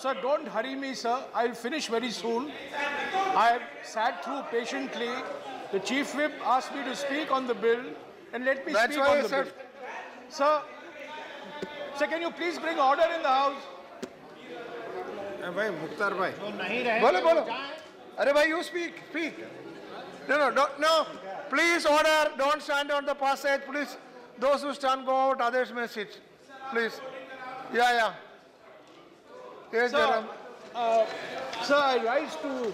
Sir, don't hurry me, sir. I'll finish very soon. I have sat through patiently. The Chief Whip asked me to speak on the bill, and let me speak on the bill. Sir, can you please bring order in the House? भाई मुख्तार भाई बोलो बोलो अरे भाई you speak no please order, don't stand on the passage, please. Those who stand go out, others may sit, please. Yeah yes, Sir, sir, I rise to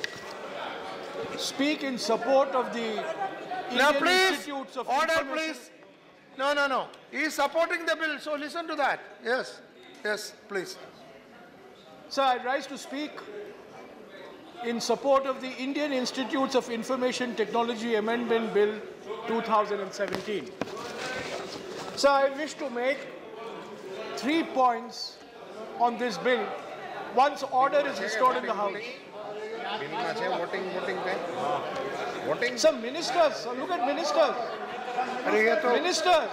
speak in support of the now Indian please Institutes of order Information. please. No he is supporting the bill, so listen to that. Yes please. Sir, I rise to speak in support of the Indian Institutes of Information Technology Amendment Bill 2017. Sir, I wish to make 3 points on this bill once order is restored in the House. Voting. Some ministers, sir, look at ministers. Ministers.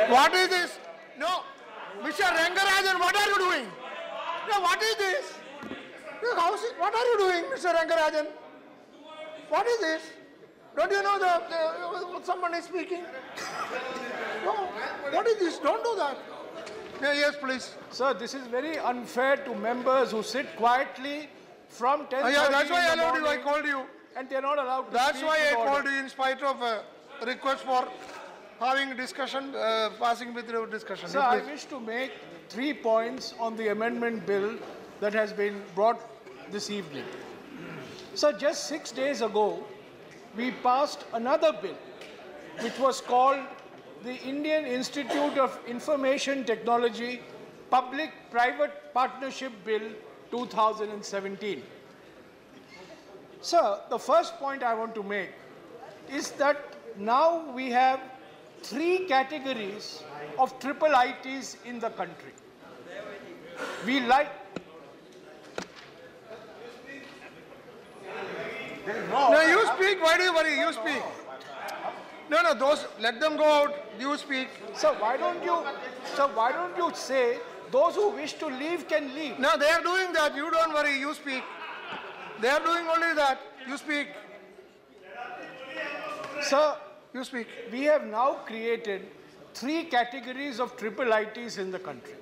What is this? No, Mr. Rangarajan, what are you doing? No, what is this? What are you doing, Mr. Rangarajan? What is this? Don't you know that someone is speaking? No, what is this? Don't do that. Yes, please. Sir, this is very unfair to members who sit quietly from 10:30 Yeah, that's why I called you. And they're not allowed to That's speak. why I order. called you in spite of request for having discussion, passing with your discussion. Sir, I wish to make 3 points on the amendment bill that has been brought this evening. Sir, just 6 days ago, we passed another bill, which was called the Indian Institute of Information Technology Public-Private Partnership Bill 2017. Sir, the first point I want to make is that now we have 3 categories of triple ITs in the country. We like... No, you speak. Why do you worry? You speak. No, those, let them go out. You speak. Sir, why don't you say those who wish to leave can leave? No, they are doing that. You don't worry. You speak. They are doing only that. You speak. Sir, you speak. We have now created 3 categories of triple ITs in the country.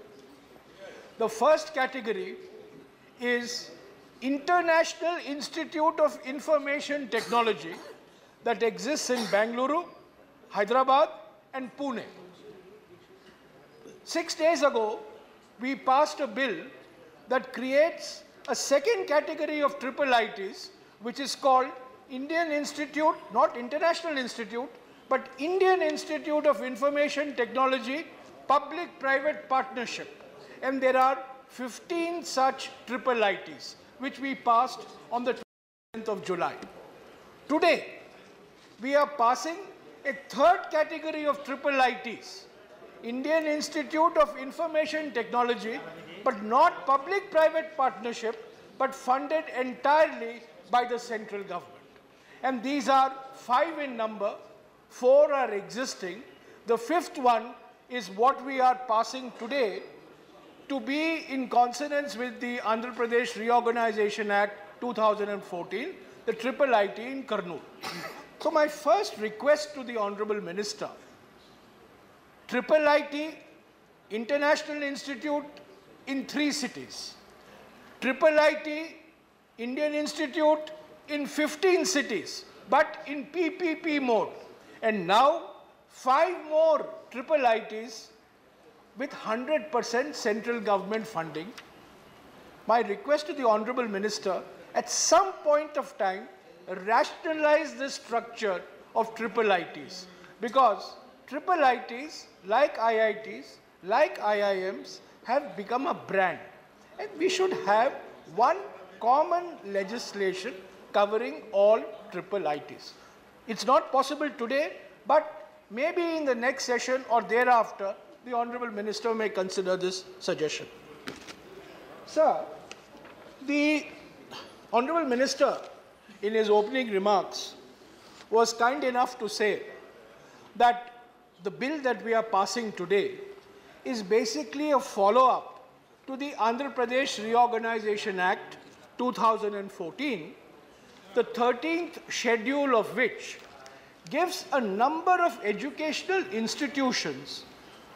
The first category is International Institute of Information Technology that exists in Bengaluru, Hyderabad and Pune. 6 days ago, we passed a bill that creates a second category of triple ITs, which is called Indian Institute, not International Institute, but Indian Institute of Information Technology Public-Private Partnership. And there are 15 such triple ITs, which we passed on the 20th of July. Today, we are passing a third category of triple ITs, Indian Institute of Information Technology, but not public-private partnership, but funded entirely by the central government. And these are 5 in number, 4 are existing. The 5th one is what we are passing today to be in consonance with the Andhra Pradesh Reorganization Act 2014, the triple IT in Kurnool. So my first request to the Honorable Minister, triple IT, International Institute in 3 cities, triple IT, Indian Institute in 15 cities, but in PPP mode. And now 5 more triple ITs with 100% central government funding. My request to the Honorable Minister, at some point of time, rationalize the structure of triple ITs, because triple ITs, like IITs, like IIMs, have become a brand. And we should have one common legislation covering all triple ITs. It's not possible today, but maybe in the next session or thereafter, the Honorable Minister may consider this suggestion. Sir, the Honorable Minister, in his opening remarks, was kind enough to say that the bill that we are passing today is basically a follow-up to the Andhra Pradesh Reorganization Act 2014, the 13th schedule of which gives a number of educational institutions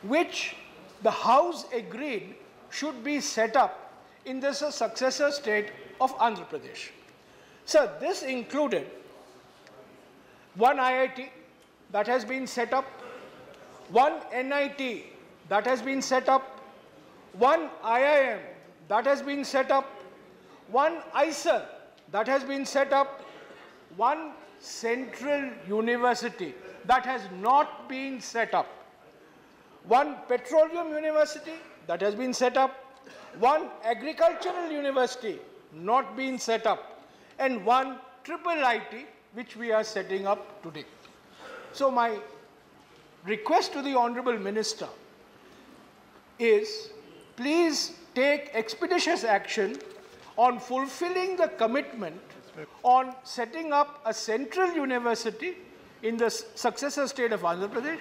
which the House agreed should be set up in this successor state of Andhra Pradesh. So this included one IIT that has been set up, one NIT that has been set up, one IIM that has been set up, one IISER that has been set up, one central university that has not been set up, one petroleum university that has been set up, one agricultural university not been set up, and one IIIT which we are setting up today. So my request to the Honorable Minister is, please take expeditious action on fulfilling the commitment on setting up a central university in the successor state of Andhra Pradesh,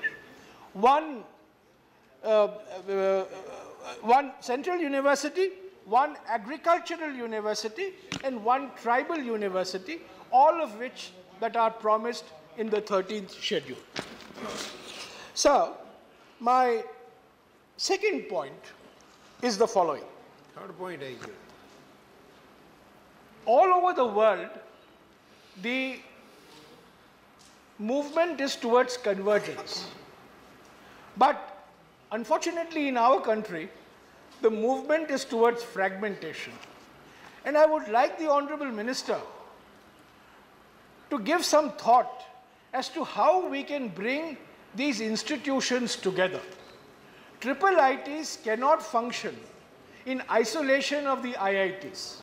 one central university, one agricultural university, and one tribal university, all of which that are promised in the 13th schedule. So, my second point is the following. Third point is all over the world, the movement is towards convergence. But unfortunately, in our country, the movement is towards fragmentation. And I would like the Honorable Minister to give some thought as to how we can bring these institutions together. IIITs cannot function in isolation of the IITs.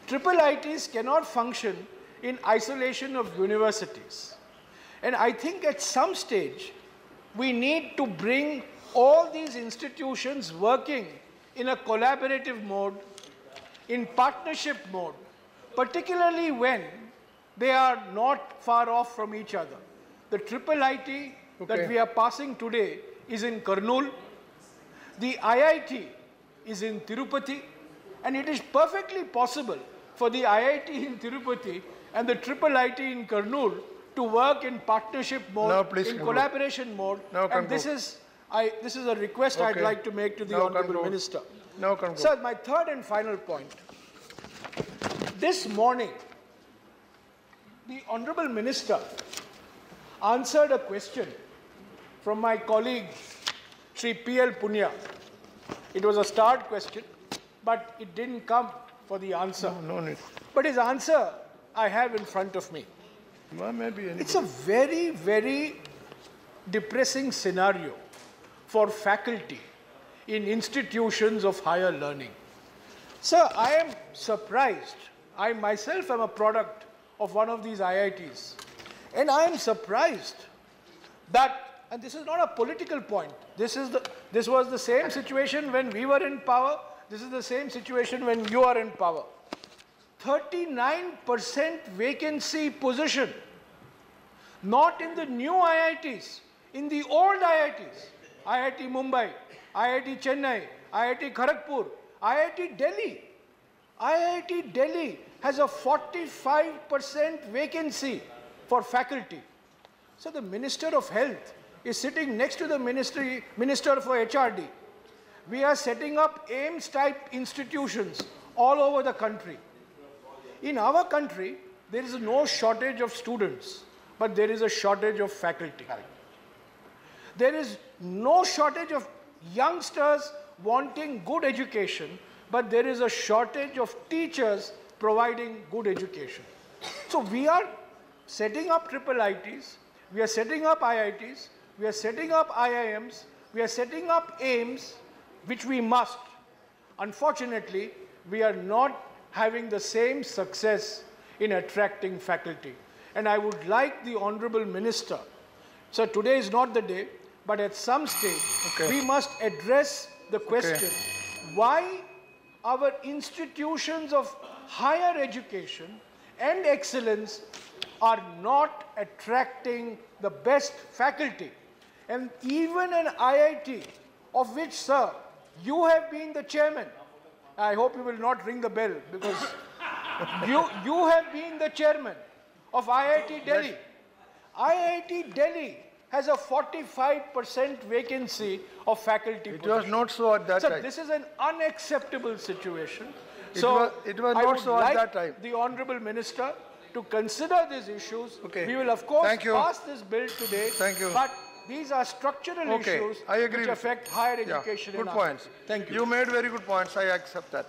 IIITs cannot function in isolation of universities. And I think at some stage, we need to bring all these institutions working in a collaborative mode, in partnership mode, particularly when they are not far off from each other. The IIIT that we are passing today is in Kurnool. The IIT is in Tirupati. And it is perfectly possible for the IIT in Tirupati and the IIIT in Kurnool to work in partnership mode, in collaboration mode. And this is a request I'd like to make to the Honorable Minister. Sir, my third and final point. This morning, the Honorable Minister answered a question from my colleague, Sri P.L. Punya. It was a starred question, but it didn't come for the answer. No need. But his answer I have in front of me. Well, maybe it's a very, very depressing scenario for faculty in institutions of higher learning. Sir, I am surprised. I myself am a product of one of these IITs. And I am surprised that, and this is not a political point, this was the same situation when we were in power, this is the same situation when you are in power. 39% vacancy position, not in the new IITs, in the old IITs, IIT Mumbai, IIT Chennai, IIT Kharagpur, IIT Delhi. IIT Delhi has a 45% vacancy for faculty. So the Minister of Health is sitting next to the Minister for HRD. We are setting up AIMS-type institutions all over the country. In our country, there is no shortage of students, but there is a shortage of faculty. There is no shortage of youngsters wanting good education, but there is a shortage of teachers providing good education. So we are setting up IIITs, we are setting up IITs, we are setting up IIMs, we are setting up AIMS, which we must. Unfortunately, we are not having the same success in attracting faculty. And I would like the Honorable Minister, so today is not the day, but at some stage, we must address the question, why our institutions of higher education and excellence are not attracting the best faculty. And even an IIT, of which, sir, you have been the chairman. I hope you will not ring the bell, because you have been the chairman of IIT Delhi. IIT Delhi has a 45% vacancy of faculty It was not so at that Sir, time. this is an unacceptable situation. It was I not would so at like that time. the Honourable Minister to consider these issues. Okay. We will, of course, Thank you. pass this bill today. Thank you. But these are structural Okay, issues I agree which with affect higher Yeah, education good in our points. country. Thank you. You made very good points. I accept that.